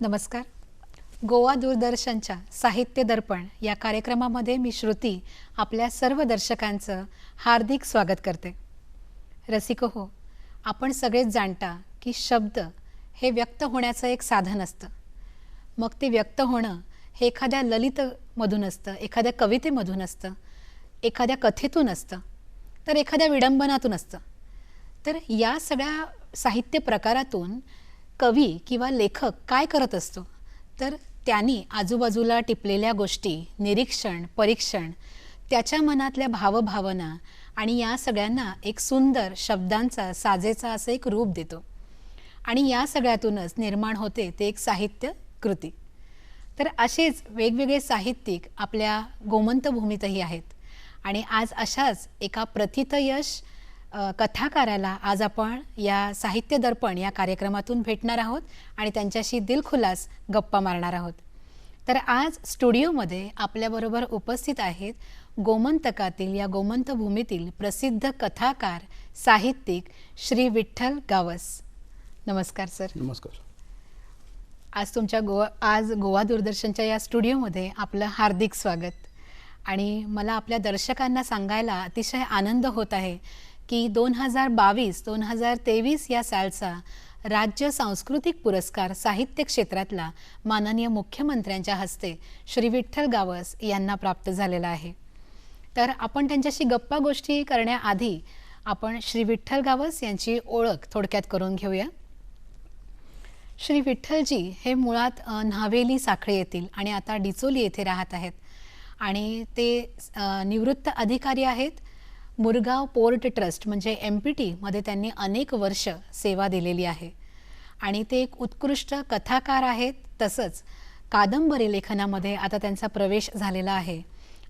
नमस्कार. गोवा दूरदर्शनच्या साहित्य दर्पण या कार्यक्रमामध्ये मी श्रुती आपल्या सर्व दर्शकांचं हार्दिक स्वागत करते. रसिको हो, आपण सगळेच जाणता की शब्द हे व्यक्त होण्याचं एक साधन असतं. मग ते व्यक्त होणं हे एखाद्या ललितमधून असतं, एखाद्या कवितेमधून असतं, एखाद्या कथेतून असतं, तर एखाद्या विडंबनातून असतं. तर या सगळ्या साहित्य प्रकारातून कवी किंवा लेखक काय करत असतो, तर त्यांनी आजूबाजूला टिपलेल्या गोष्टी, निरीक्षण, परीक्षण, त्याच्या मनातल्या भावभावना आणि या सगळ्यांना एक सुंदर शब्दांचा, साजेचा असं एक रूप देतो. आणि या सगळ्यातूनच निर्माण होते ते एक साहित्य कृती. तर असेच वेगवेगळे साहित्यिक आपल्या गोमंत भूमीतही आहेत. आणि आज अशाच एका प्रथितयश कथाकाराला आज आपण या साहित्य दर्पण या कार्यक्रमातून भेटणार आहोत आणि त्यांच्याशी दिलखुलास गप्पा मारणार आहोत. तर आज स्टुडिओमध्ये आपल्याबरोबर उपस्थित आहेत गोमंतकातील या गोमंत भूमीतील प्रसिद्ध कथाकार, साहित्यिक श्री विठ्ठल गावस. नमस्कार सर. नमस्कार. आज गोवा दूरदर्शनच्या या स्टुडिओमध्ये आपलं हार्दिक स्वागत. आणि मला आपल्या दर्शकांना सांगायला अतिशय आनंद होत आहे की 2022-2023 या सालचा राज्य सांस्कृतिक पुरस्कार साहित्य क्षेत्रातला माननीय मुख्यमंत्र्यांच्या हस्ते श्री विठ्ठल गावस यांना प्राप्त झालेला आहे. तर आपण त्यांच्याशी गप्पा गोष्टी करण्याआधी आपण श्री विठ्ठल गावस यांची ओळख थोडक्यात करून घेऊया. श्री विठ्ठलजी हे मुळात न्हावेली साखळे येथील आणि आता डिचोली येथे राहत आहेत. आणि ते निवृत्त अधिकारी आहेत. मुरगाव पोर्ट ट्रस्ट म्हणजे MPT मध्ये त्यांनी अनेक वर्ष सेवा दिलेली आहे. आणि ते एक उत्कृष्ट कथाकार आहेत. तसंच कादंबरी लेखनामध्ये आता त्यांचा प्रवेश झालेला आहे.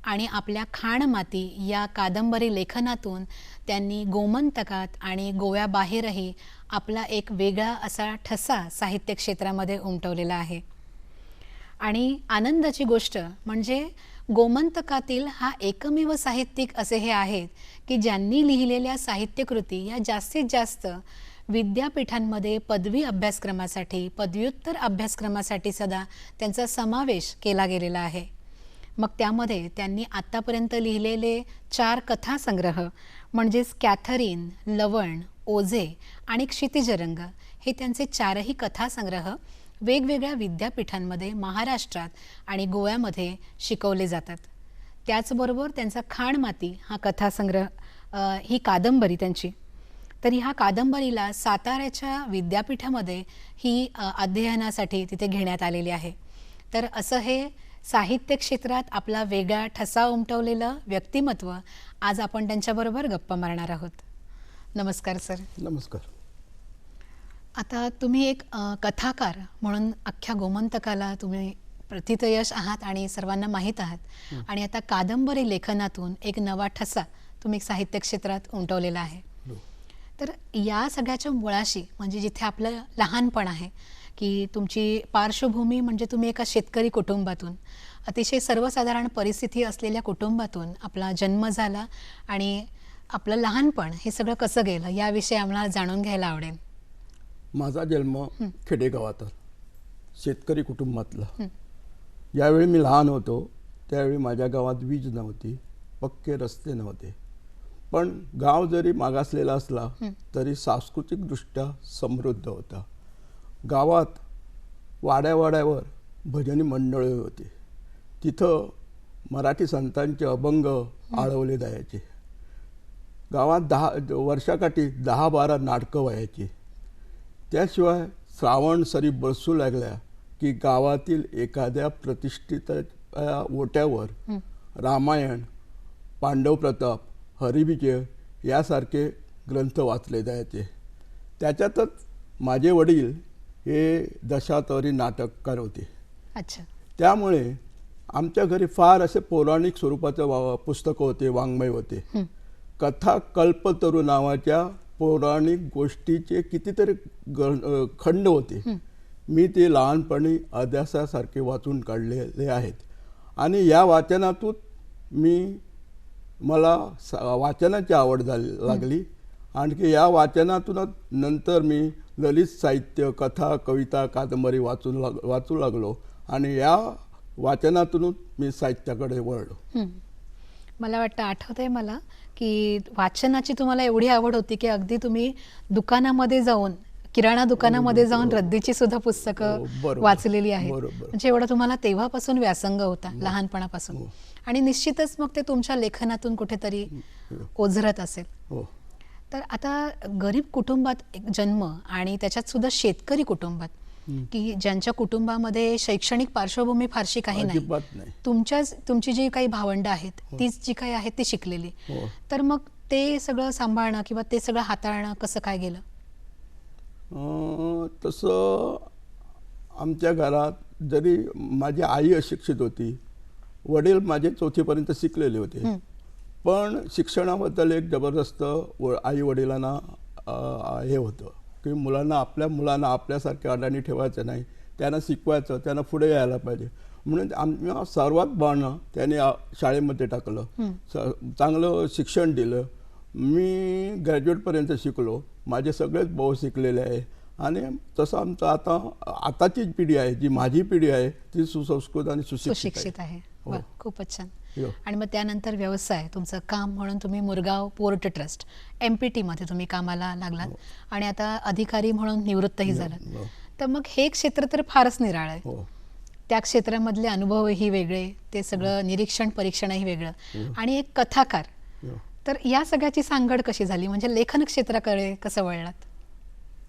आणि आपल्या खाण माती या कादंबरी लेखनातून त्यांनी गोमंतकात आणि गोव्याबाहेरही आपला एक वेगळा असा ठसा साहित्य क्षेत्रामध्ये उमटवलेला आहे. आणि आनंदाची गोष्ट म्हणजे गोमंतकातील हा एकमेव साहित्यिक असे हे आहेत की ज्यांनी लिहिलेल्या साहित्यकृती या जास्तीत जास्त विद्यापीठांमध्ये पदवी अभ्यासक्रमासाठी, पदव्युत्तर अभ्यासक्रमासाठी सुद्धा त्यांचा समावेश केला गेलेला आहे. मग त्यामध्ये त्यांनी आत्तापर्यंत लिहिलेले 4 कथासंग्रह म्हणजेच कॅथरीन, लवण, ओझे आणि क्षितिजरंग हे त्यांचे 4ही कथासंग्रह वेगवेगळ्या विद्यापीठांमध्ये महाराष्ट्रात आणि गोव्यामध्ये शिकवले जातात. त्याचबरोबर त्यांचा खाण माती हा कथासंग्रह, ही कादंबरी त्यांची, तर ह्या कादंबरीला साताऱ्याच्या विद्यापीठामध्ये ही अध्ययनासाठी तिथे घेण्यात आलेली आहे. तर असं हे साहित्य क्षेत्रात आपला वेगळा ठसा उमटवलेलं व्यक्तिमत्व आज आपण त्यांच्याबरोबर गप्पा मारणार आहोत. नमस्कार सर. नमस्कार. आता तुम्ही एक कथाकार म्हणून अख्ख्या गोमंतकाला तुम्ही प्रथितयश आहात आणि सर्वांना माहीत आहात. आणि आता कादंबरी लेखनातून एक नवा ठसा तुम्ही साहित्य क्षेत्रात उमटवलेला आहे. तर या सगळ्याच्या मुळाशी म्हणजे जिथे आपलं लहानपण आहे की तुमची पार्श्वभूमी म्हणजे तुम्ही एका शेतकरी कुटुंबातून, अतिशय सर्वसाधारण परिस्थिती असलेल्या कुटुंबातून आपला जन्म झाला आणि आपलं लहानपण हे सगळं कसं गेलं याविषयी आम्हाला जाणून घ्यायला आवडेल. माझा जन्म खेडेगावात, शेतकरी कुटुंबातला. ज्यावेळी मी लहान होतो त्यावेळी माझ्या गावात वीज नव्हती, पक्के रस्ते नव्हते. पण गाव जरी मागासलेला असला तरी सांस्कृतिकदृष्ट्या समृद्ध होता. गावात वाड्यावाड्यावर भजनी मंडळे होती. तिथं मराठी संतांचे अभंग आळवले जायचे. गावात वर्षाकाठी 10-12 नाटकं व्हायची. त्याशिवाय श्रावण सरी बरसू लागल्या की गावातील एखाद्या प्रतिष्ठित ओट्यावर रामायण, पांडव प्रताप, हरिविजय यासारखे ग्रंथ वाचले जायचे. त्याच्यातच माझे वडील हे दशावतारी नाटककार होते. अच्छा. त्यामुळे आमच्या घरी फार असे पौराणिक स्वरूपाचे पुस्तकं होते, वाङ्मय होते. कथा कल्पतरू नावाच्या पौराणिक गोष्टीचे कितीतरी खंड होते. मी ते लहानपणी अभ्यासासारखे वाचून काढलेले आहेत. आणि या वाचनातून मला वाचनाची आवड लागली आणखी या वाचनातूनच नंतर मी ललित साहित्य, कथा, कविता, कादंबरी वाचू लागलो आणि या वाचनातूनच मी साहित्याकडे वळलो. मला वाटतं आठवतंय मला की वाचनाची तुम्हाला एवढी आवड होती की अगदी तुम्ही दुकानामध्ये जाऊन, किराणा दुकानामध्ये जाऊन रद्दीची सुद्धा पुस्तकं बरोबर. वाचलेली आहेत. बरोबर. म्हणजे एवढा तुम्हाला तेव्हापासून व्यासंग होता लहानपणापासून. हो. आणि निश्चितच मग ते तुमच्या लेखनातून कुठेतरी ओझरत असेल. हो. तर आता गरीब कुटुंबात एक जन्म आणि त्याच्यात सुद्धा शेतकरी कुटुंबात, की ज्यांच्या कुटुंबामध्ये शैक्षणिक पार्श्वभूमी फारशी काही नाही, अजिबात नाही. तुमची जी काही भावंडं आहेत तीच जी काही आहेत ती शिकलेली, हो. तर मग ते सगळं सांभाळणं किंवा ते सगळं हाताळणं कसं काय गेलं? तसं आमच्या घरात जरी माझी आई अशिक्षित होती, वडील माझे 4थीपर्यंत शिकलेले होते, पण शिक्षणाबद्दल एक जबरदस्त आई वडिलांना हे होतं की आपल्या मुलांना आपल्यासारख्या अडाणी ठेवायचं नाही, त्यांना शिकवायचं, त्यांना पुढे यायला पाहिजे. म्हणून आम्ही सर्वात बाळनं त्याने शाळेमध्ये टाकलं, चांगलं शिक्षण दिलं. मी ग्रॅज्युएटपर्यंत शिकलो, माझे सगळेच भाऊ शिकलेले आहे. आणि तसं आमचं आताची पिढी आहे, जी माझी पिढी आहे, ती सुसंस्कृत आणि सुशिक्षित आहे. हो. वा, खूपच छान. हो. आणि मग त्यानंतर व्यवसाय, तुमचं काम म्हणून तुम्ही मुरगाव पोर्ट ट्रस्ट MPT मध्ये तुम्ही कामाला लागलात आणि आता अधिकारी म्हणून निवृत्तही झालात. तर मग हे क्षेत्र तर फारच निराळं आहे. हो. त्या क्षेत्रामधले अनुभवही वेगळे, ते सगळं निरीक्षण परीक्षणही वेगळं, आणि एक कथाकार. हो. तर या सगळ्याची सांगड कशी झाली, म्हणजे लेखन क्षेत्राकडे कसं वळलात?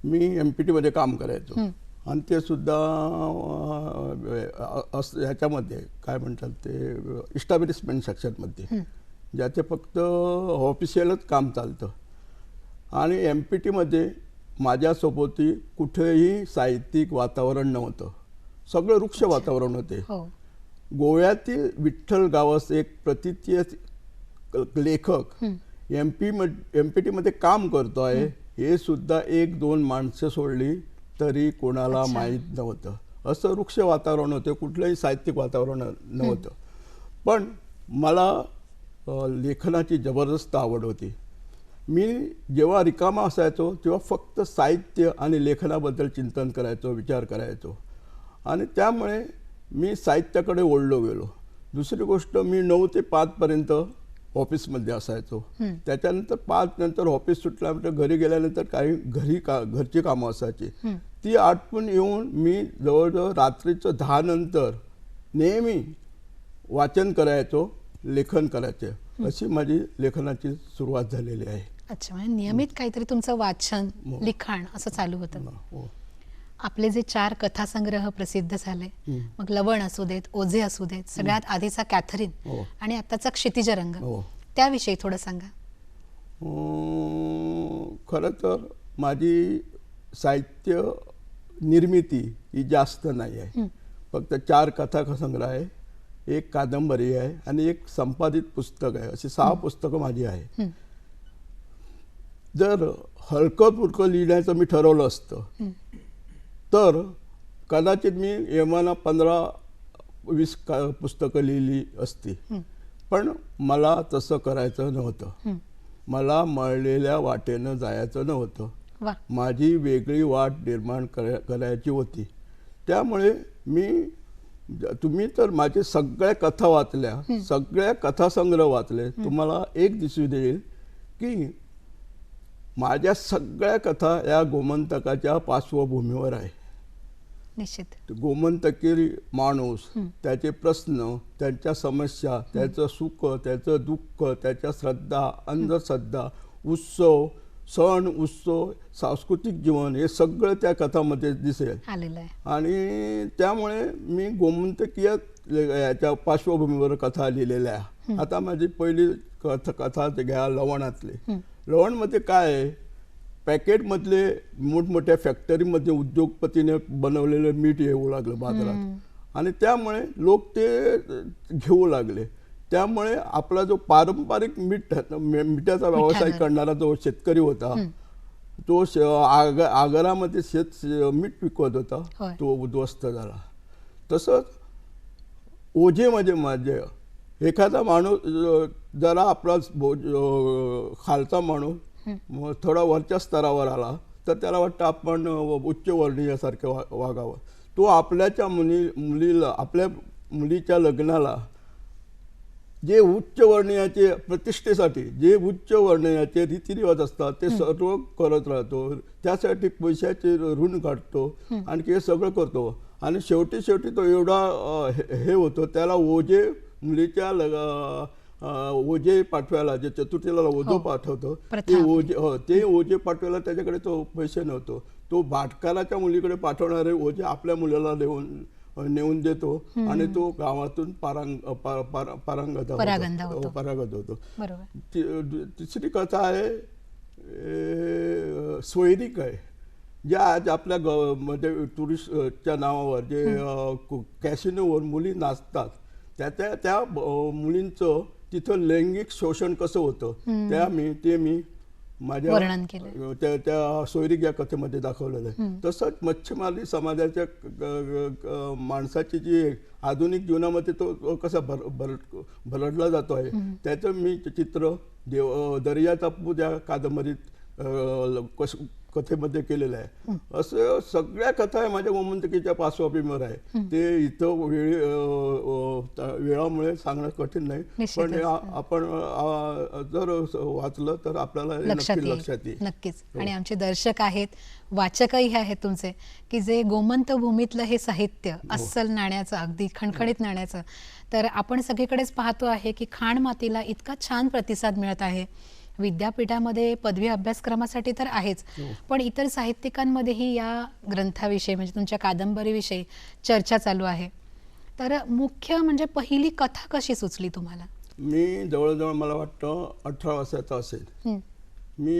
मी MPT मध्ये काम करायचो आणि ते सुद्धा ह्याच्यामध्ये काय म्हणतात ते इस्टॅब्लिशमेंट सेक्शनमध्ये, ज्याचे फक्त ऑफिशियलच काम चालतं. आणि MPT मध्ये माझ्यासोबती कुठेही साहित्यिक वातावरण नव्हतं, सगळं वृक्ष वातावरण होते. गोव्यातील विठ्ठल गावस एक प्रतीतीय लेखक MPT मध्ये काम करतो आहे हे सुद्धा 1-2 माणसं सोडली तरी कोणाला माहीत नव्हतं. असं वृक्ष वातावरण होतं, कुठलंही साहित्यिक वातावरण नव्हतं. पण मला लेखनाची जबरदस्त आवड होती. मी जेव्हा रिकामा असायचो तेव्हा फक्त साहित्य आणि लेखनाबद्दल चिंतन करायचो, विचार करायचो, आणि त्यामुळे मी साहित्याकडे ओढलो गेलो. दुसरी गोष्ट, मी 9 ते 5 पर्यंत ऑफिसमध्ये असायचो. त्याच्यानंतर 5 नंतर ऑफिस सुटल्यानंतर घरी गेल्यानंतर काही घरची कामं असायची, ती आटपून येऊन मी जवळजवळ रात्रीचं 10 नंतर नेहमी वाचन करायचो, लेखन करायचे. अशी माझी लेखनाची सुरुवात झालेली आहे. अच्छा, म्हणजे नियमित काहीतरी तुमचं वाचन, लिखाण असं चालू होतं. आपले जे 4 कथासंग्रह प्रसिद्ध झाले, मग लवण असू देत, ओझे असू देत, सगळ्यात आधीचा कॅथरीन आणि आताचा क्षितिज रंग, त्याविषयी थोडं सांगा. खरं तर माझी साहित्य निर्मिती ही जास्त नाही आहे. फक्त 4 कथासंग्रह आहे, एक कादंबरी आहे आणि एक संपादित पुस्तक आहे, अशी 6 पुस्तकं माझी आहे. जर हलकं फुलकं लिहिण्याचं मी ठरवलं असतं तर कदाचित मी एमाना 15-20 पुस्तकं लिहिली असती. पण मला तसं करायचं नव्हतं. मला मळलेल्या वाटेनं जायचं नव्हतं. माझी वेगळी वाट निर्माण करायची होती. त्यामुळे तुम्ही तर माझे सगळ्या कथा वाचल्या, सगळ्या कथासंग्रह वाचले, तुम्हाला एक दिसून येईल की माझ्या सगळ्या कथा या गोमंतकाच्या पार्श्वभूमीवर आहे. निश्चित. गोमंतकी माणूस, त्याचे प्रश्न, त्यांच्या समस्या, त्याचं सुख, त्याचं दुःख, त्याच्या श्रद्धा, अंधश्रद्धा, उत्सव, सण उत्सव, सांस्कृतिक जीवन, हे सगळं त्या कथामध्ये दिसेल आलेलं आहे. आणि त्यामुळे मी गोमंतकीय याच्या पार्श्वभूमीवर कथा लिहिलेल्या आहे. आता माझी पहिली कथा घ्या लवणातली. लवणमध्ये काय आहे, पॅकेटमधले मोठमोठ्या फॅक्टरीमध्ये उद्योगपतीने बनवलेलं मीठ येऊ लागलं बाजारात आणि त्यामुळे लोक ते घेऊ लागले. त्यामुळे आपला जो पारंपरिक मिठाचा व्यवसाय करणारा जो शेतकरी होता, तो आगारामध्ये मीठ पिकवत होता, तो उद्ध्वस्त झाला. तसंच ओझेमध्ये माझे एखादा माणूस जरा आपला खालचा माणूस मग थोडा वरच्या स्तरावर आला तर त्याला वाटतं आपण उच्चवर्णीयासारखं वागावं. तो आपल्याच्या मुलीला आपल्या मुलीच्या लग्नाला जे उच्च वर्णीयाचे प्रतिष्ठेसाठी जे उच्च वर्णीयाचे रीतिरिवाज असतात ते सर्व करत राहतो. त्यासाठी पैशाचे ऋण काढतो आणि हे सगळं करतो. आणि शेवटी तो एवढा हे होतो, त्याला ओझे मुलीच्या ओझे पाठवायला, जे चतुर्थीला ओझं पाठवतो ते ओझे पाठवायला त्याच्याकडे तो पैसे नव्हतो. तो भाटकाराच्या मुलीकडे पाठवणारे ओझे आपल्या मुलाला नेऊन देतो आणि तो गावातून परागंद होतो. तिसरी कथा आहे सोयरीक आहे, ज्या आज आपल्या म्हणजे टुरिस्टच्या नावावर जे कॅसिनोवर मुली नाचतात, त्या मुलींचं तिथं लैंगिक शोषण कसं होतं ते मी माझ्या त्या सोयरीक या कथेमध्ये दाखवलेलं आहे. तसंच मच्छीमारी समाजाच्या माणसाची जी आधुनिक जीवनामध्ये तो कसा भरडला जातो आहे त्याचं मी चित्र दर्याचा पूर या कादंबरीत कथेमध्ये केलेलं आहे. असं सगळ्या कथा आहे माझ्या गोमंतकीच्या पार्श्वभूमीवर आहे. ते इथं वेळामुळे सांगणं कठीण नाही, पण आपण जर वाचलं तर आपल्याला लक्षात येईल. नक्कीच. आणि आमचे दर्शक आहेत, वाचकही आहेत तुमचे, की जे गोमंत भूमीतलं हे साहित्य अस्सल नाण्याचं, अगदी खणखणीत नाण्याचं, तर आपण सगळीकडेच पाहतो आहे की खाण मातीला इतका छान प्रतिसाद मिळत आहे. विद्यापीठामध्ये पदवी अभ्यासक्रमासाठी तर आहेच, पण इतर साहित्यिकांमध्येही या ग्रंथाविषयी म्हणजे तुमच्या कादंबरीविषयी चर्चा चालू आहे. तर मुख्य म्हणजे पहिली कथा कशी सुचली तुम्हाला? मी जवळजवळ मला वाटतं 18 वर्षाचा असेल. मी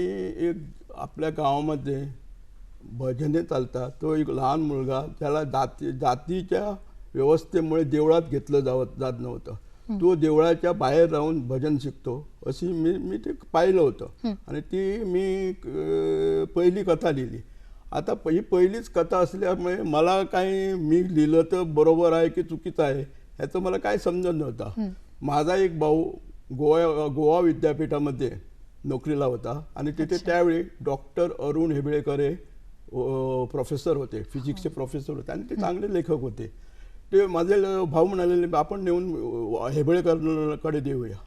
एक आपल्या गावामध्ये भजने चालतात, तो एक लहान मुलगा त्याला जातीच्या व्यवस्थेमुळे देवळात घेतलं जात नव्हतं. तो देवळाच्या बाहेर राहून भजन शिकतो अशी मी ते पाहिलं होतं आणि ती मी पहिली कथा लिहिली. आता ही पहिलीच कथा असल्यामुळे मला काही मी लिहिलं तर बरोबर आहे की चुकीचं आहे ह्याचं मला काही समजत नव्हतं. माझा एक भाऊ गोवा विद्यापीठामध्ये नोकरीला होता आणि तिथे त्यावेळी डॉक्टर अरुण हेबळेकर हे प्रोफेसर होते, फिजिक्सचे प्रोफेसर होते आणि ते चांगले लेखक होते. ते माझे भाऊ म्हणाले आपण नेऊन हेबळेकरकडे देऊया.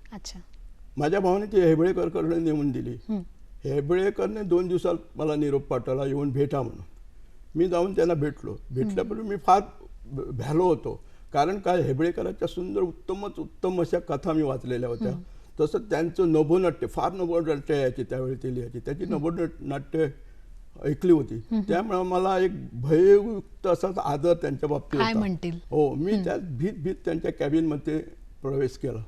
माझ्या भावाने ते हेबळेकरकडे नेऊन दिली. हेबळेकरने 2 दिवसात मला निरोप पाठवला, येऊन भेटा म्हणून. मी जाऊन त्यांना भेटल्यापूर्वी मी फार भ्यालो होतो, कारण काय हेबळेकरांच्या सुंदर उत्तम अशा कथा मी वाचलेल्या होत्या. तसं त्यांचं नभोनाट्य, फार नभोनाट्य यायची त्यावेळी ते लिहायची, त्याची नभोनाट्य ऐकली होती. त्यामुळे मला एक भययुक्त असा आदर त्यांच्या बाबतीत होता. हो, मी त्यात भीत त्यांच्या कॅबिनमध्ये प्रवेश केला.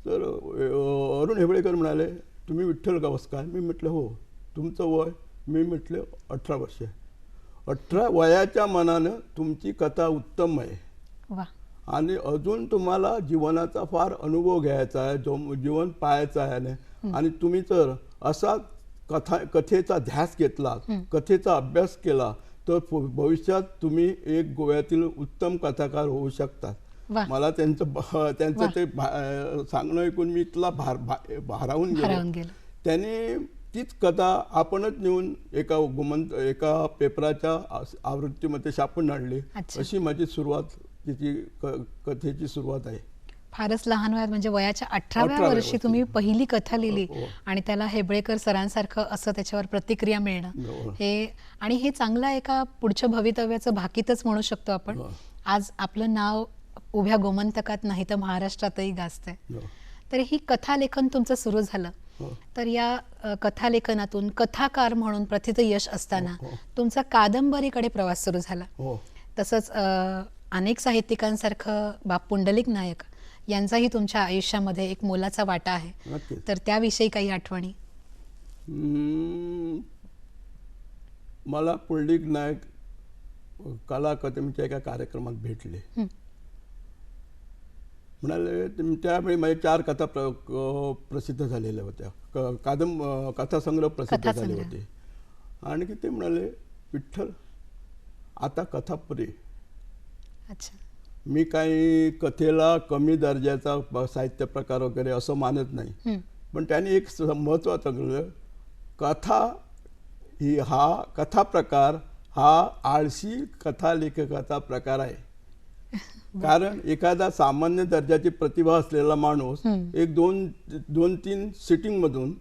तर अरुण हेबळेकर म्हणाले, तुम्ही विठ्ठल गावस्कर? मी म्हटलं हो. तुमचं वय? मी म्हटलं 18 वर्ष. 18 वयाच्या मनानं तुमची कथा उत्तम आहे आणि अजून तुम्हाला जीवनाचा फार अनुभव घ्यायचा आहे, जीवन पाहायचं आहे आणि तुम्ही तर असा कथेचा ध्यास घेतला, कथेचा अभ्यास केला तर भविष्यात तुम्ही एक गोव्यातील उत्तम कथाकार होऊ शकता. मला त्यांचं ते सांगणं ऐकून मी इथला भारावून गेलो. त्याने तीच कथा आपणच नेऊन एका पेपराच्या आवृत्तीमध्ये छापून आणली. अशी माझी सुरुवात, तिची कथेची सुरुवात आहे. फारच लहान वयात म्हणजे वयाच्या 18व्या वर्षी तुम्ही पहिली कथा लिहिली आणि त्याला हेबळेकर सरांसारखं असं त्याच्यावर प्रतिक्रिया मिळणं हे चांगलं एका पुढच्या भवितव्याचं भाकीतच म्हणू शकतो आपण. आज आपलं नाव उभ्या गोमंतकात नाही तर महाराष्ट्रातही गाजतंय. तर ही कथालेखन तुमचं सुरू झालं. तर या कथालेखनातून कथाकार म्हणून प्रथित यश असताना तुमचा कादंबरीकडे प्रवास सुरू झाला. तसंच अनेक साहित्यिकांसारखं पुंडलिक नायक यांचाही तुमच्या आयुष्यामध्ये एक मोलाचा वाटा आहे. तर त्याविषयी काही आठवणी? मला पुंडलिक नायक कला अकादमीच्या एका कार्यक्रमात भेटले. म्हणाले, त्यावेळी माझ्या 4 कथा प्रसिद्ध झालेल्या होत्या, कथासंग्रह प्रसिद्ध झाले होते. आणि ते म्हणाले, विठ्ठल आता कथा पुरे. मी काही कथेला कमी दर्जाचा साहित्य प्रकार वगैरे असं मानत नाही, पण त्यांनी एक महत्त्वाचं केलं, कथा हा कथा प्रकार हा आळशी कथा लेखकाचा प्रकार आहे. कारण एखादा सामान्य दर्जाची प्रतिभा असलेला माणूस एक दोन तीन सिटिंगमधून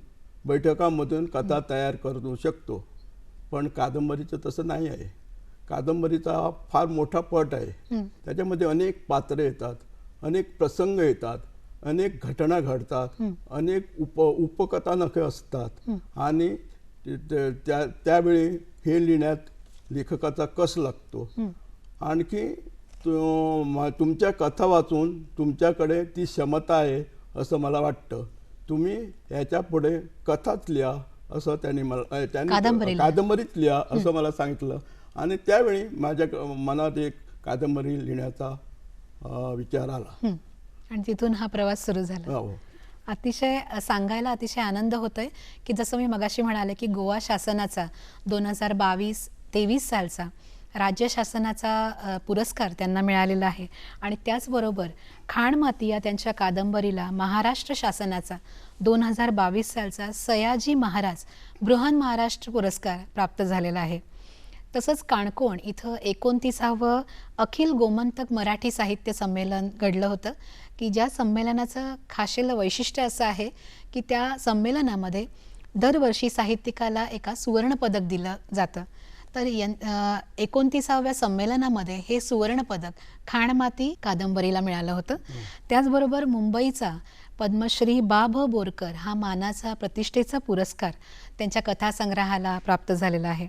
बैठकांमधून कथा तयार करू शकतो, पण कादंबरीचं तसं नाही आहे. कादंबरीचा हा फार मोठा पट आहे. त्याच्यामध्ये अनेक पात्रे येतात, अनेक प्रसंग येतात, अनेक घटना घडतात, अनेक उपकथानके असतात आणि त्यावेळी हे लिहिण्यात लेखकाचा कस लागतो. आणखी तुमच्या कथा वाचून तुमच्याकडे ती क्षमता आहे असं मला वाटतं. तुम्ही याच्या पुढे कथाच लिहा असं त्यांनी कादंबरीत लिहा असं मला सांगितलं आणि त्यावेळी माझ्या मनात एक कादंबरी लिहिण्याचा विचार आला आणि तिथून हा प्रवास सुरू झाला. अतिशय सांगायला अतिशय आनंद होतोय की जसं मी मगाशी म्हणाले की गोवा शासनाचा 2022-23 सालचा राज्य शासनाचा पुरस्कार त्यांना मिळालेला आहे आणि त्याचबरोबर खाण माती या त्यांच्या कादंबरीला महाराष्ट्र शासनाचा 2022 सालचा सयाजी महाराज बृहन महाराष्ट्र पुरस्कार प्राप्त झालेला आहे. तसंच काणकोण इथं 29वं अखिल गोमंतक मराठी साहित्य संमेलन घडलं होतं की ज्या संमेलनाचं खासेलं वैशिष्ट्य असं आहे की त्या संमेलनामध्ये दरवर्षी साहित्यिकाला एका सुवर्णपदक दिलं जातं. तर 29व्या संमेलनामध्ये हे सुवर्णपदक खाणमाती कादंबरीला मिळालं होतं. त्याचबरोबर मुंबईचा पद्मश्री बा.भ. बोरकर हा मानाचा प्रतिष्ठेचा पुरस्कार त्यांच्या कथासंग्रहाला प्राप्त झालेला आहे.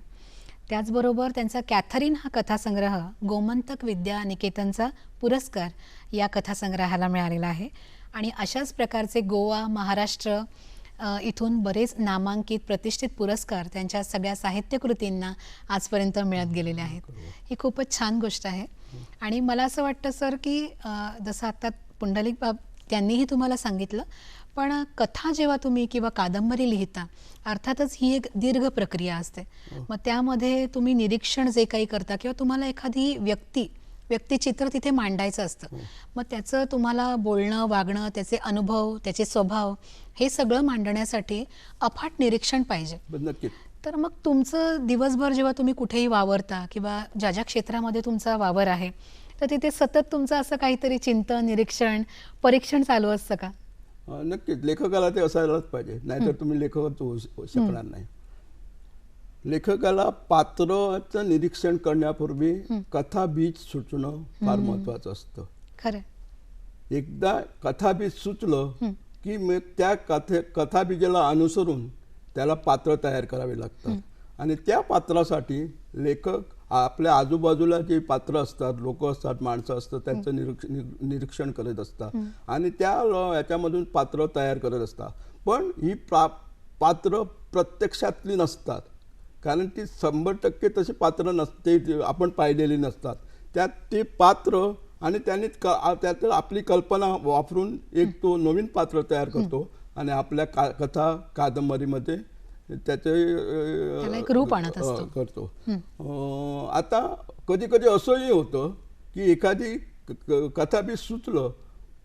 त्याचबरोबर त्यांचा कॅथरीन हा कथासंग्रह गोमंतक विद्या निकेतनचा पुरस्कार या कथासंग्रहाला मिळालेला आहे. आणि अशाच प्रकारचे गोवा, महाराष्ट्र इथून बरेच नामांकित प्रतिष्ठित पुरस्कार त्यांच्या सगळ्या साहित्यकृतींना आजपर्यंत मिळत गेलेले आहेत. ही खूपच छान गोष्ट आहे. आणि मला असं वाटतं सर की जसं आता पुंडलिक बाब त्यांनीही तुम्हाला सांगितलं, पण कथा जेव्हा तुम्ही किंवा कादंबरी लिहिता अर्थातच ही एक दीर्घ प्रक्रिया असते. मग त्यामध्ये तुम्ही निरीक्षण जे काही करता किंवा तुम्हाला एखादी व्यक्तिचित्र तिथे मांडायचं असतं, मग त्याचं तुम्हाला बोलणं, वागणं, त्याचे अनुभव, त्याचे स्वभाव हे सगळं मांडण्यासाठी अफाट निरीक्षण पाहिजे. नक्कीच. तर मग तुमचं दिवसभर जेव्हा तुम्ही कुठेही वावरता किंवा ज्या ज्या क्षेत्रामध्ये तुमचा वावर आहे तर तिथे सतत तुमचं असं काहीतरी चिंतन, निरीक्षण, परीक्षण चालू असतं का? नक्कीच. लेखकाला ते असायलाच पाहिजे, नाहीतर तुम्ही लेखकच होऊ शकणार नाही. लेखकाला पात्राचं निरीक्षण करण्यापूर्वी कथा बीज सुचणं फार महत्वाचं असतं. खरं. एकदा कथा बीज सुचलं की मग त्या कथा बीजाला अनुसरून त्याला पात्र तयार करावे लागतात आणि त्या पात्रासाठी लेखक आपल्या आजूबाजूला जे पात्र असतात, लोक असतात, माणसं असतात, त्यांचं निरीक्षण करत असतात आणि त्या याच्यामधून पात्र तयार करत असतात. पण ही पात्र प्रत्यक्षातली नसतात, कारण ती 100% तशी पात्र नसते, आपण पाहिलेली नसतात. त्यात ते पात्र आणि त्यांनी त्यात आपली कल्पना वापरून एक तो नवीन पात्र तयार करतो आणि आपल्या कथा कादंबरीमध्ये त्याचे एक रूप आणत असतो करतो. आता कधी कधी असंही होतं की एखादी कथा बी सुचलं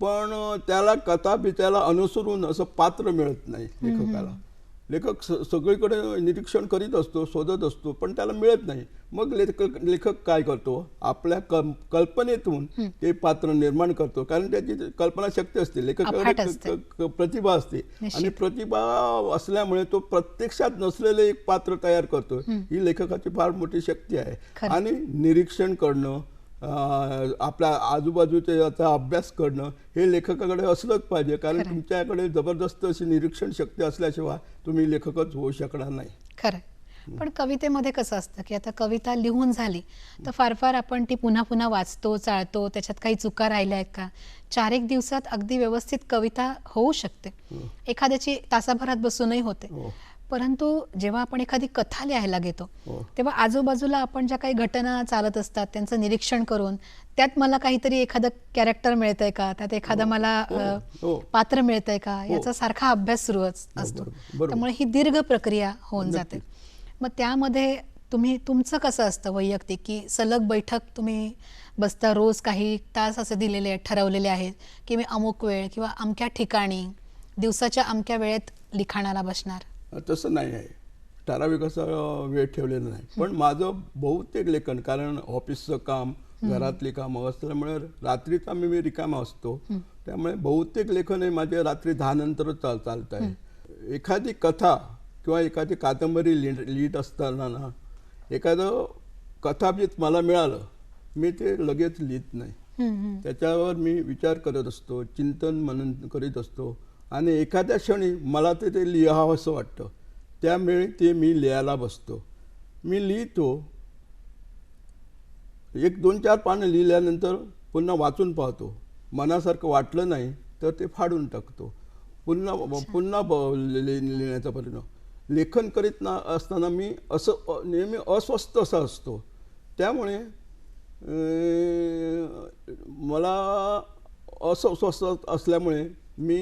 पण त्याला कथा बी त्याला अनुसरून असं पात्र मिळत नाही लेखकाला. लेखक सगळीकडे निरीक्षण करीत असतो, शोधत असतो, पण त्याला मिळत नाही. मग लेखक काय करतो, आपल्या कल्पनेतून ते पात्र निर्माण करतो, कारण त्याची कल्पना शक्ती असते, लेखकाकडे प्रतिभा असते आणि प्रतिभा असल्यामुळे तो प्रत्यक्षात नसलेले एक पात्र तयार करतो. ही लेखकाची फार मोठी शक्ती आहे. आणि निरीक्षण करणं, आपल्या आजूबाजूच्या याचा अभ्यास करणं हे लेखकाकडे असलंच पाहिजे, कारण तुमच्याकडे जबरदस्त अशी निरीक्षण शक्ती असल्याशिवाय तुम्ही लेखकच होऊ शकणार नाही. खरं. पण कवितेमध्ये कसं असतं की आता कविता लिहून झाली तर फार फार आपण ती पुन्हा पुन्हा वाचतो, चाळतो, त्याच्यात काही चुका राहिल्या आहेत का. 4-1 दिवसात अगदी व्यवस्थित कविता होऊ शकते, एखाद्याची तासाभरात बसूनही होते. परंतु जेव्हा आपण एखादी कथा लिहायला घेतो तेव्हा आजूबाजूला आपण ज्या काही घटना चालत असतात त्यांचं निरीक्षण करून त्यात मला काहीतरी एखादं कॅरेक्टर मिळतंय का, त्यात एखादं मला पात्र मिळतंय का, याचा सारखा अभ्यास सुरू असतो. त्यामुळे ही दीर्घ प्रक्रिया होऊन जाते. मग त्यामध्ये तुमचं कसं असतं वैयक्तिक, की सलग बैठक तुम्ही बसता, रोज काही तास असे दिलेले आहेत, ठरवलेले आहेत की मी अमुक वेळ किंवा अमक्या ठिकाणी दिवसाच्या अमक्या वेळेत लिखाणाला बसणार? तसं नाही आहे. ठराविक असा वेळ ठेवलेला नाही. पण माझं बहुतेक लेखन, कारण ऑफिसचं काम, घरातली कामं असल्यामुळे रात्रीचा मी रिकामा असतो, त्यामुळे बहुतेक लेखन हे माझे रात्री 10 नंतरच चालत आहे. एखादी कथा किंवा एखादी कादंबरी लिहित असताना ना, एखादं कथाबीत मला मिळालं, मी ते लगेच लिहित नाही. त्याच्यावर मी विचार करत असतो, चिंतन मनन करीत असतो, आणि एखाद्या क्षणी मला ते लिहावं असं वाटतं, त्यामुळे ते मी लिहायला बसतो. मी लिहितो, 1-2-4 पानं लिहिल्यानंतर पुन्हा वाचून पाहतो. मनासारखं वाटलं नाही तर ते फाडून टाकतो. पुन्हा लिहिण्याचा परिणाम. लेखन करीत असताना मी असं नेहमी अस्वस्थ असा असतो. त्यामुळे मला अस्वस्थ असल्यामुळे मी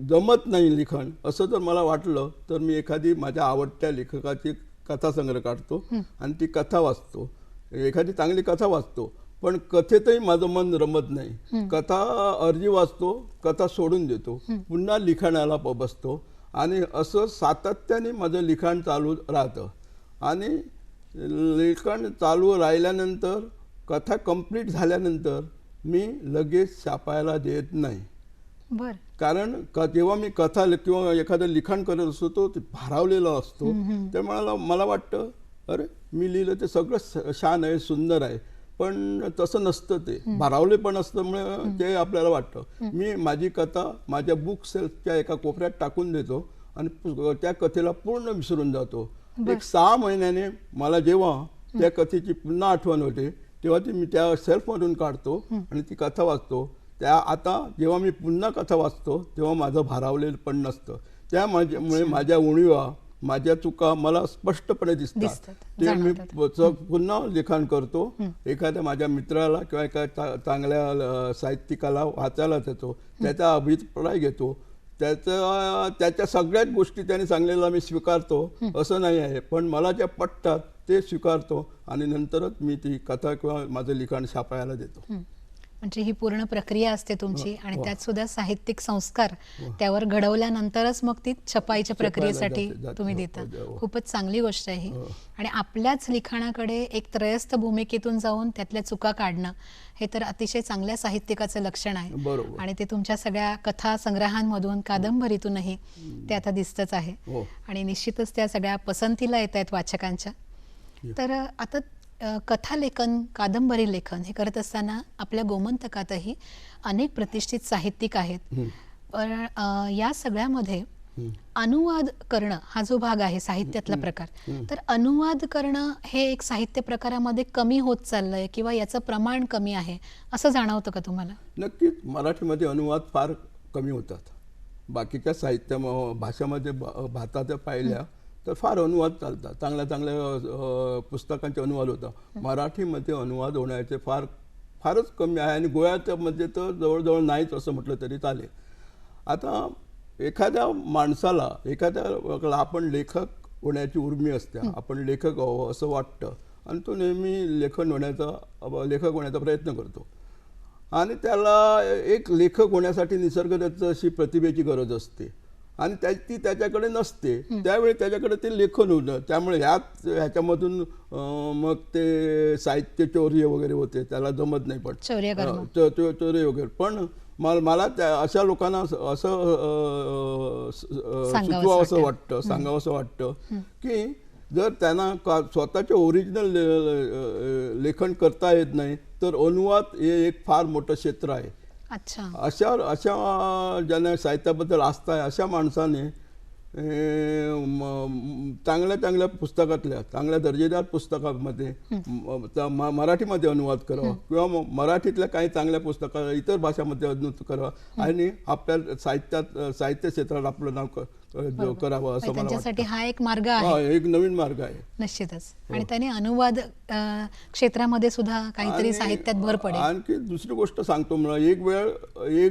जमत नाही लिखाण. असं जर मला वाटलं तर मी एखादी माझ्या आवडत्या लेखकाची कथासंग्रह काढतो आणि ती कथा वाचतो. एखादी चांगली कथा वाचतो, पण कथेतही माझं मन रमत नाही. कथा अर्धी वाचतो, कथा सोडून देतो, पुन्हा लिखाणाला बसतो, आणि असं सातत्याने माझं लिखाण चालू राहतं. आणि लिखाण चालू राहिल्यानंतर, कथा कंप्लीट झाल्यानंतर मी लगेच छापायला देत नाही. बर. कारण जेव्हा मी कथा किंवा एखादं लिखाण करत असतो, तो भारावलेला असतो. त्यामुळे मला वाटतं, अरे मी लिहिलं ते सगळं छान आहे, सुंदर आहे, पण तसं नसतं. ते भारावले पण असल्यामुळे ते आपल्याला वाटतं. मी माझी कथा माझ्या बुक सेल्फच्या एका कोपऱ्यात टाकून देतो आणि त्या कथेला पूर्ण विसरून जातो. 6 महिन्याने मला जेव्हा त्या कथेची पुन्हा आठवण होते, तेव्हा ती मी त्या सेल्फमधून काढतो आणि ती कथा वाचतो. आता जेव्हा मी पुन्हा कथा वाचतो तेव्हा माझं भारावलेलं पण नसतं. त्यामुळे माझ्या उणीवा, माझ्या चुका मला स्पष्टपणे दिसतात. ते मी पुन्हा लिखाण करतो. एखाद्या माझ्या मित्राला किंवा एका चांगल्या साहित्यिकाला वाचायला देतो, त्याचा अभिप्राय घेतो. त्याच्या सगळ्याच गोष्टी त्याने सांगलेल्या मी स्वीकारतो असं नाही आहे, पण मला ज्या पटतात ते स्वीकारतो आणि नंतरच मी ती कथा किंवा माझं लिखाण छापायला देतो. म्हणजे ही पूर्ण प्रक्रिया असते तुमची, आणि त्यात सुद्धा साहित्यिक संस्कार त्यावर घडवल्यानंतरच मग ती छपाईच्या प्रक्रियेसाठी तुम्ही देता. खूपच चांगली गोष्ट आहे ही. आणि आपल्याच लिखाणाकडे एक त्रयस्थ भूमिकेतून जाऊन त्यातल्या चुका काढणं, हे तर अतिशय चांगल्या साहित्यिकाचं लक्षण आहे. आणि ते तुमच्या सगळ्या कथा संग्रहांमधून, कादंबरीतूनही ते आता दिसतच आहे. आणि निश्चितच त्या सगळ्या पसंतीला येत आहेत वाचकांच्या. तर आता कथालेखन, कादंबरी लेखन हे करत असताना आपल्या गोमंतकातही अनेक प्रतिष्ठित साहित्यिक आहेत. पण या सगळ्यामध्ये अनुवाद करणं हा जो भाग आहे साहित्यातला प्रकार, तर अनुवाद करणं हे एक साहित्य प्रकारामध्ये कमी होत चाललंय किंवा याचं प्रमाण कमी आहे असं जाणवतं का तुम्हाला? नक्कीच मराठीमध्ये अनुवाद फार कमी होतात. बाकीच्या साहित्य भाषामध्ये भारतात पाहिल्या तर फार अनुवाद चालतात. चांगल्या पुस्तकांचे अनुवाद होतात. मराठीमध्ये अनुवाद होण्याचे फारच कमी आहे, आणि गोव्यामध्ये तर जवळजवळ नाहीच असं म्हटलं तरी चालेल. आता एखाद्या माणसाला, आपण लेखक होण्याची उर्मी असते, आपण लेखक व्हावं असं वाटतं, आणि तो नेहमी लेखक होण्याचा प्रयत्न करतो. आणि त्याला एक लेखक होण्यासाठी निसर्गदत्त अशी प्रतिभेची गरज असते, आणि ती त्याच्याकडे नसते. त्यावेळी त्याच्याकडे ते लेखन होतं. त्यामुळे ह्याच्यामधून मग ते साहित्य चौर्य वगैरे होते, त्याला जमत नाही. पण चौर्य वगैरे. पण मला अशा लोकांना असं सांगावं असं वाटतं की जर त्यांना स्वतःचे ओरिजिनल लेखन करता येत नाही तर अनुवाद हे एक फार मोठं क्षेत्र आहे. अशा ज्यांना साहित्याबद्दल आस्था आहे, अशा माणसाने चांगल्या पुस्तकातल्या, चांगल्या दर्जेदार पुस्तकामध्ये मराठीमध्ये अनुवाद करावा, किंवा मराठीतल्या काही चांगल्या पुस्तकाला इतर भाषामध्ये अनुवाद करावा, आणि आपल्या साहित्य क्षेत्रात आपलं नाव करावं असं मला त्यांच्यासाठी हा एक मार्ग आहे, एक नवीन मार्ग आहे निश्चितच. आणि त्याने अनुवाद क्षेत्रामध्ये सुद्धा काहीतरी साहित्यात भर पडेल. आणखी दुसरी गोष्ट सांगतो, मला एक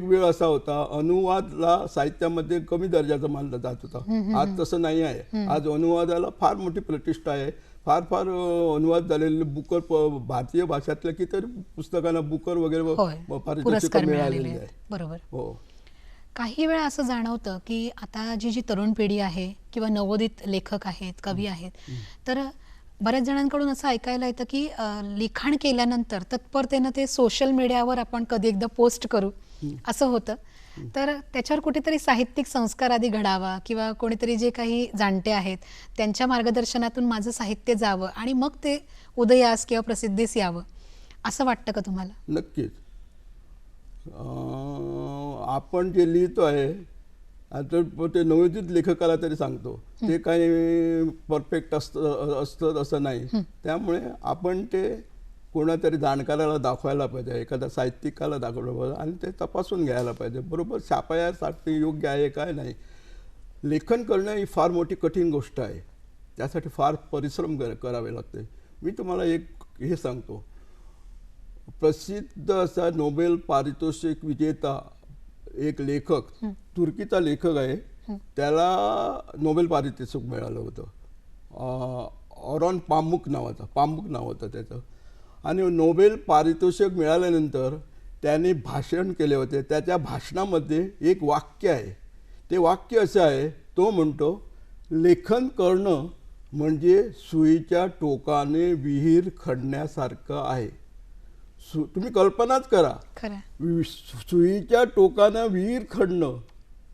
वेळ असा होता, अनुवादला साहित्यामध्ये कमी दर्जाचा मानला जात होता. आज तसं नाही आहे. आज अनुवादाला फार मोठी प्रतिष्ठा आहे. फार अनुवाद झालेले बुकर, भारतीय भाषातल्या कितीतरी पुस्तकांना बुकर वगैरे पुरस्कार मिळालेले आहेत. बरोबर. हो. काही वेळा असं जाणवतं की आता जी तरुण पिढी आहे किंवा नवोदित लेखक आहेत, कवी आहेत, तर बऱ्याच जणांकडून असं ऐकायला येतं की लिखाण केल्यानंतर तत्परतेनं ते सोशल मीडियावर आपण कधी एकदा पोस्ट करू असं होतं. तर त्याच्यावर कुठेतरी साहित्यिक संस्कार आधी घडावा किंवा कोणीतरी जे काही जाणते आहेत त्यांच्या मार्गदर्शनातून माझं साहित्य जावं आणि मग ते उदयास किंवा प्रसिद्धीस यावं, असं वाटतं का तुम्हाला? नक्कीच. आपण जे लिहितो आहे आता ते नवोदित लेखकाला तरी सांगतो ते काही परफेक्ट असतं असं नाही. त्यामुळे आपण ते कोणातरी जाणकाराला दाखवायला पाहिजे, एखाद्या साहित्यिकाला दाखवलं पाहिजे आणि ते तपासून घ्यायला पाहिजे बरोबर छापायासाठी योग्य आहे काय नाही. लेखन करणं ही फार मोठी कठीण गोष्ट आहे, त्यासाठी फार परिश्रम करावे लागते. मी तुम्हाला एक हे सांगतो, प्रसिद्ध असा नोबेल पारितोषिक विजेता एक लेखक, तुर्कीचा लेखक आहे, त्याला नोबेल पारितोषिक मिळालं होतं. ऑरॉन पामुक नाव होतं त्याचं. आणि नोबेल पारितोषिक मिळाल्यानंतर त्याने भाषण केले होते. त्याच्या भाषणामध्ये एक वाक्य आहे, ते वाक्य असं आहे, तो म्हणतो लेखन करणं म्हणजे सुईच्या टोकाने विहीर खणण्यासारखं आहे. तुम्ही कल्पनाच करा, सुईच्या टोकानं विहीर खणणं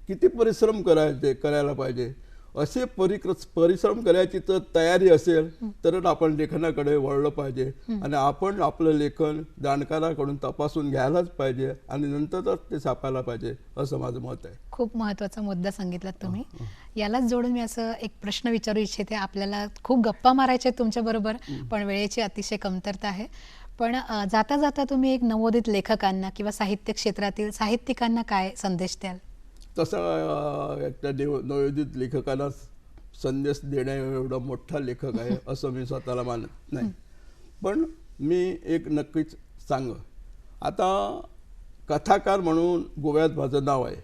किती परिश्रम करायला पाहिजे. असे परिश्रम करायची तर तयारी असेल तरच आपण लेखनाकडे वळलं पाहिजे आणि आपण आपलं लेखन जाणकाराकडून तपासून घ्यायलाच पाहिजे आणि नंतरच ते छापायला पाहिजे, असं माझं मत आहे. खूप महत्त्वाचा मुद्दा सांगितलात तुम्ही. यालाच जोडून मी असं एक प्रश्न विचारू इच्छिते. आपल्याला खूप गप्पा मारायच्या आहेत तुमच्याबरोबर, पण वेळेची अतिशय कमतरता आहे. पण जाता जाता तुम्ही एक नवोदित लेखकांना किंवा साहित्य क्षेत्रातील साहित्यिकांना काय संदेश द्याल? तसं त्या नवोदित लेखकांना संदेश देण्या एवढा मोठा लेखक आहे असं मी स्वतःला मानत नाही. पण मी एक नक्कीच आता कथाकार म्हणून गोव्यात माझं नाव आहे,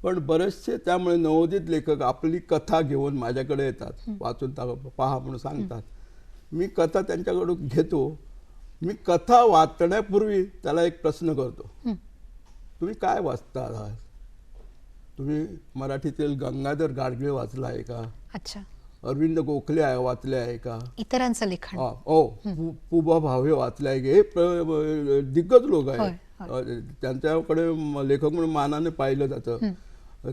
पण बरेचसे त्यामुळे नवोदित लेखक आपली कथा घेऊन माझ्याकडे येतात, वाचून पहा म्हणून सांगतात. मी कथा त्यांच्याकडून घेतो. मी कथा वाचण्यापूर्वी त्याला एक प्रश्न करतो, तुम्ही काय वाचता आहात? तुम्ही मराठीतील गंगाधर गाडगीळ वाचला आहे का? अच्छा. अरविंद गोखले वाचले आहे का? इतरांचं लिखाण? पुबा भावे वाचले आहे. हे दिग्गज लोक आहेत, त्यांच्याकडे लेखक म्हणून मानाने पाहिलं जातं.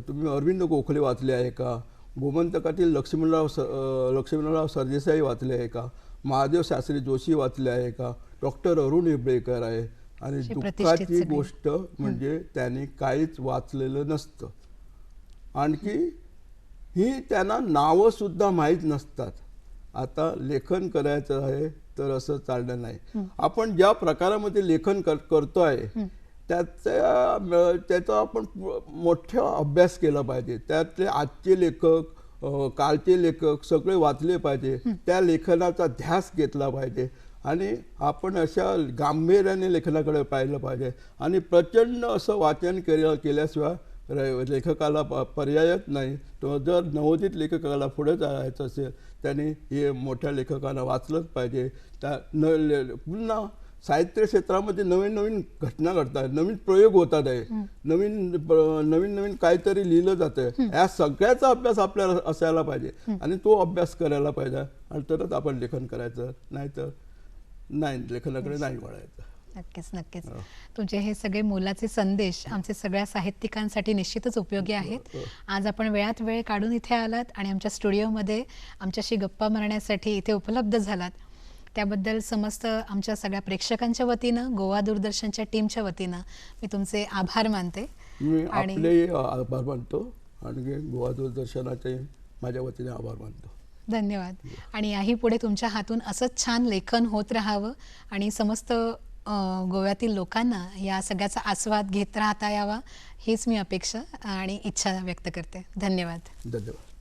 तुम्ही अरविंद गोखले वाचले आहे का? गोमंतकातील लक्ष्मणराव सरदेसाई वाचले आहे का? महादेव शास्त्री जोशी वाचले आहे का? डॉक्टर अरुण हेब्रेकर आहे. आणि दुःखाची गोष्ट म्हणजे त्यांनी काहीच वाचलेलं नसतं. आणखी ही त्यांना नावं सुद्धा माहीत नसतात. आता लेखन करायचं आहे तर असं चालणार नाही. आपण ज्या प्रकारामध्ये लेखन करतो आहे त्याचा आपण मोठा अभ्यास केला पाहिजे. त्यातले आजचे लेखक, कालचे लेखक सगळे वाचले पाहिजे. त्या लेखनाचा ध्यास घेतला पाहिजे आणि आपण अशा गांभीर्याने लेखनाकडे पाहिलं पाहिजे. आणि प्रचंड असं वाचन केल्याशिवाय लेखकाला पर्यायच नाही. तो जर नवोदित लेखकाला पुढे जायचं असेल त्यांनी हे मोठ्या लेखकांना वाचलंच पाहिजे. पुन्हा साहित्य क्षेत्रामध्ये नवीन नवीन घटना घडतात, नवीन प्रयोग होतात आहे, नवीन काहीतरी लिहिलं जातं. या सगळ्याचा अभ्यास आपल्याला असायला पाहिजे आणि तो अभ्यास करायला पाहिजे आणि तरच आपण लेखन करायचं, नाहीतर नाही, लेखनाकडे नाही वळायचं. नक्कीच नक्कीच. तुमचे हे सगळे मोलाचे संदेश आमचे सगळ्या साहित्यिकांसाठी निश्चितच उपयोगी आहेत. आज आपण वेळात वेळ काढून इथे आलात आणि आमच्या स्टुडिओमध्ये आमच्याशी गप्पा मारण्यासाठी इथे उपलब्ध झालात, त्याबद्दल समस्त आमच्या सगळ्या प्रेक्षकांच्या वतीनं, गोवा दूरदर्शनच्या टीमच्या वतीनं मी तुमचे आभार मानते. मी आपले आभार मानतो आणि गोवा दूरदर्शनाचे माझ्या वतीने आभार मानतो. धन्यवाद. आणि याही पुढे तुमच्या हातून असंच छान लेखन होत राहावं आणि समस्त गोव्यातील लोकांना या सगळ्याचा आस्वाद घेत राहता यावा हीच मी अपेक्षा आणि इच्छा व्यक्त करते. धन्यवाद. धन्यवाद.